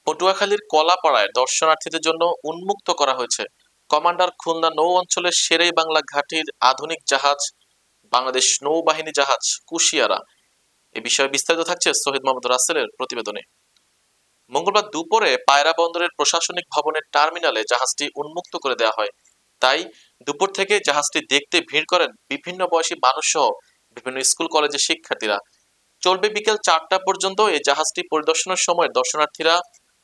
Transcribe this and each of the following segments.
পটুয়াখালীর কলাপাড়ায় দর্শনার্থীদের জন্য উন্মুক্ত করা হয়েছে কমান্ডার খুলনা নৌ অঞ্চলের শেরেই বাংলা ঘাঁটির আধুনিক জাহাজ বাংলাদেশ নৌবাহিনী জাহাজ কুশিয়ারা। এ বিষয়ে বিস্তারিত থাকছে শহীদ মোহাম্মদ রাসেলের প্রতিবেদনে। মঙ্গলবার দুপুরে পায়রা বন্দরের প্রশাসনিক ভবনের টার্মিনালে জাহাজটি উন্মুক্ত করে দেওয়া হয়। তাই দুপুর থেকে জাহাজটি দেখতে ভিড় করেন বিভিন্ন বয়সী মানুষ সহ বিভিন্ন স্কুল কলেজের শিক্ষার্থীরা। চলবে বিকেল 4টা পর্যন্ত এই জাহাজটি পরিদর্শনের সময় দর্শনার্থীরা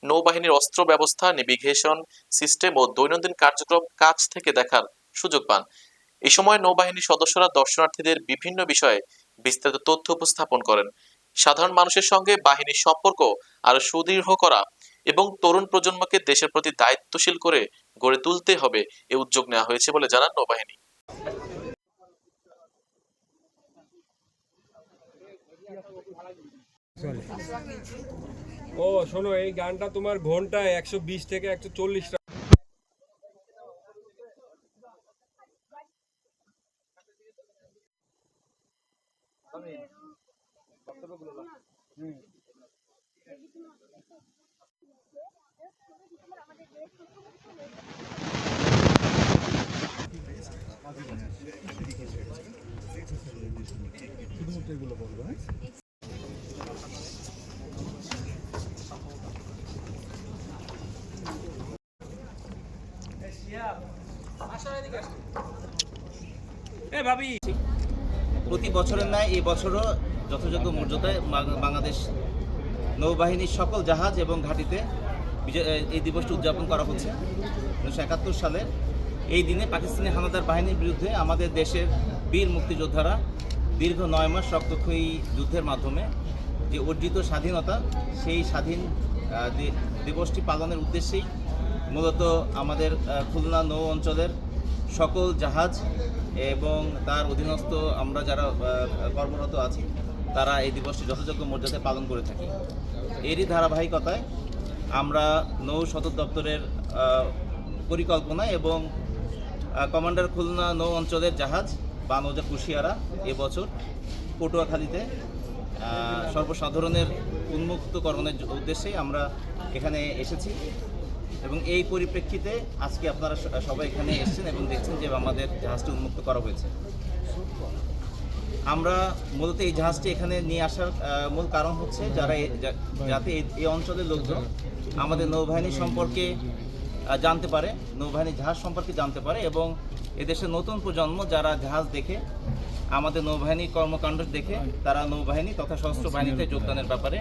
নৌবাহিনীর অস্ত্র ব্যবস্থা, নেভিগেশন সিস্টেম ও দৈনন্দিন কার্যক্রম কাছ থেকে দেখার সুযোগ পান। এই সময় নৌবাহিনীর সদস্যরা দর্শনার্থীদের বিভিন্ন বিষয়ে বিস্তারিত তথ্য উপস্থাপন করেন। সাধারণ মানুষের সঙ্গে বাহিনীর সম্পর্ক আরো সুদৃঢ় করা এবং তরুণ প্রজন্মকে দেশের প্রতি দায়িত্বশীল করে গড়ে তুলতে হবে এই উদ্যোগ নেওয়া হয়েছে বলে জানান নৌবাহিনী। ও শোনো, এই গানটা তোমার ঘন্টায় 120 থেকে 140 টাকা। প্রতি বছরের ন্যায় এই বছরও যথাযোগ্য মর্যাদায় বাংলাদেশ নৌবাহিনীর সকল জাহাজ এবং ঘাঁটিতে এই দিবসটি উদযাপন করা হচ্ছে। 1971 সালের এই দিনে পাকিস্তানি হানাদার বাহিনীর বিরুদ্ধে আমাদের দেশের বীর মুক্তিযোদ্ধারা দীর্ঘ 9 মাস রক্তক্ষয়ী যুদ্ধের মাধ্যমে যে অর্জিত স্বাধীনতা, সেই স্বাধীন দিবসটি পালনের উদ্দেশ্যেই মূলত আমাদের খুলনা নৌ অঞ্চলের সকল জাহাজ এবং তার অধীনস্থ আমরা যারা কর্মরত আছি তারা এই দিবসটি যথাযোগ্য মর্যাদায় পালন করে থাকি। এরই ধারাবাহিকতায় আমরা নৌ সদর দপ্তরের পরিকল্পনা এবং কমান্ডার খুলনা নৌ অঞ্চলের জাহাজ বা নৌজা কুশিয়ারা এবছর পটুয়াখালীতে সর্বসাধারণের উন্মুক্তকরণের উদ্দেশ্যে আমরা এখানে এসেছি এবং এই পরিপ্রেক্ষিতে আজকে আপনারা সবাই এখানে এসেছেন এবং দেখছেন যে আমাদের জাহাজটি উন্মুক্ত করা হয়েছে। আমরা মূলত এই জাহাজটি এখানে নিয়ে আসার মূল কারণ হচ্ছে যাতে এই অঞ্চলের লোকজন আমাদের নৌবাহিনী সম্পর্কে জানতে পারে, নৌবাহিনীর জাহাজ সম্পর্কে জানতে পারে এবং এদেশের নতুন প্রজন্ম যারা জাহাজ দেখে, আমাদের নৌবাহিনীর কর্মকাণ্ড দেখে তারা নৌবাহিনী তথা সশস্ত্র বাহিনীতে যোগদানের ব্যাপারে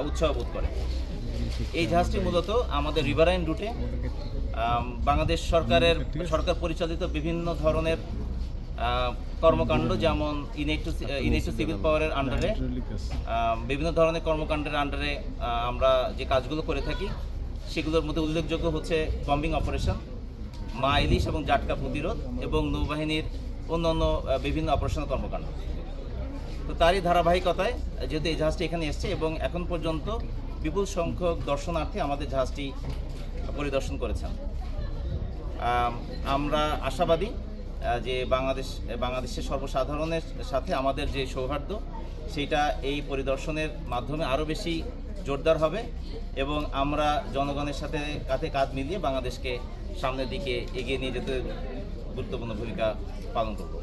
উৎসাহ বোধ করে। এই জাহাজটি মূলত আমাদের রিভারাইন রুটে বাংলাদেশ সরকার পরিচালিত বিভিন্ন ধরনের কর্মকাণ্ড, যেমন ইনএক্টো সিভিল পাওয়ারের আন্ডারে বিভিন্ন ধরনের কর্মকাণ্ডের আন্ডারে আমরা যে কাজগুলো করে থাকি সেগুলোর মধ্যে উল্লেখযোগ্য হচ্ছে বম্বিং অপারেশন, মা ইলিশ এবং জাটকা প্রতিরোধ এবং নৌবাহিনীর অন্যান্য বিভিন্ন অপারেশনাল কর্মকাণ্ড। তো তারই ধারাবাহিকতায় যেহেতু এই জাহাজটি এখানে এসছে এবং এখন পর্যন্ত বিপুল সংখ্যক দর্শনার্থী আমাদের জাহাজটি পরিদর্শন করেছেন। আমরা আশাবাদী যে বাংলাদেশের সর্বসাধারণের সাথে আমাদের যে সৌহার্দ্য সেটা এই পরিদর্শনের মাধ্যমে আরও বেশি জোরদার হবে এবং আমরা জনগণের সাথে কাঁধে কাঁধ মিলিয়ে বাংলাদেশকে সামনের দিকে এগিয়ে নিয়ে যেতে গুরুত্বপূর্ণ ভূমিকা পালন করব।